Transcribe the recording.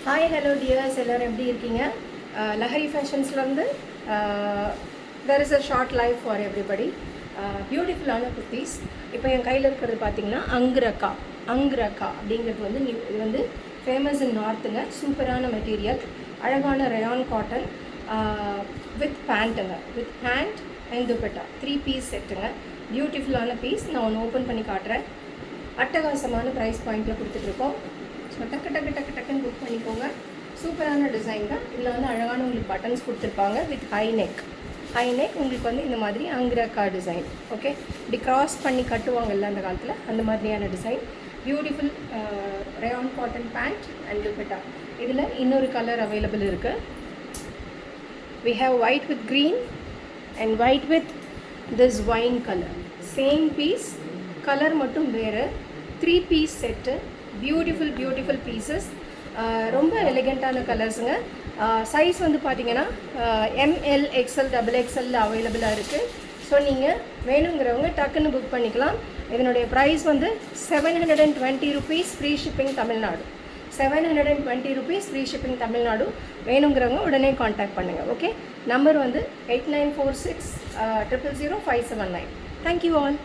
Hi hello tears, எல்லோரும் எப்படி இருக்கீங்க? லஹரி ஃபேஷன்ஸ்லேருந்து there is a short life for everybody. பியூட்டிஃபுல்லான குர்த்திஸ். இப்போ என் கையில் இருக்கிறது பார்த்தீங்கன்னா அங்குரக்கா அப்படிங்கிறது வந்து இது வந்து ஃபேமஸ் இன் நார்த்துங்க. சூப்பரான மெட்டீரியல், அழகான ரயான் காட்டன் வித் பேண்ட்டுங்க, with pant and dupatta 3 piece செட்டுங்க. பியூட்டிஃபுல்லான பீஸ். நான் ஒன்று ஓப்பன் பண்ணி காட்டுறேன். அட்டகாசமான ப்ரைஸ் பாயிண்டில் கொடுத்துட்ருக்கோம். ஸோ டக்குன்னு புக் பண்ணிக்கோங்க. சூப்பரான டிசைன் தான். இதில் வந்து அழகான உங்களுக்கு பட்டன்ஸ் கொடுத்துருப்பாங்க வித் ஹை நெக் உங்களுக்கு வந்து இந்த மாதிரி அங்குரக்கா டிசைன். ஓகே, இப்படி க்ராஸ் பண்ணி கட்டுவாங்கல்ல அந்த காலத்தில், அந்த மாதிரியான design. Beautiful rayon cotton pant and dupatta. இதில் இன்னொரு கலர் அவைலபிள் இருக்குது. we have white with green and white with this wine color. same piece, color மட்டும் வேறு. 3 பீஸ் செட்டு. Beautiful pieces. ரொம்ப எலிகண்ட்டான கலர்ஸுங்க. சைஸ் வந்து பார்த்தீங்கன்னா ML XL XXL அவைலபிளாக இருக்குது. ஸோ நீங்கள் வேணுங்கிறவங்க டக்குன்னு புக் பண்ணிக்கலாம். இதனுடைய ப்ரைஸ் வந்து 720 rupees free shipping Tamil Nadu. 720 rupees free shipping Tamil Nadu. வேணுங்கிறவங்க உடனே காண்டாக்ட் பண்ணுங்கள். ஓகே, நம்பர் வந்து 8946 000 579. Thank you all.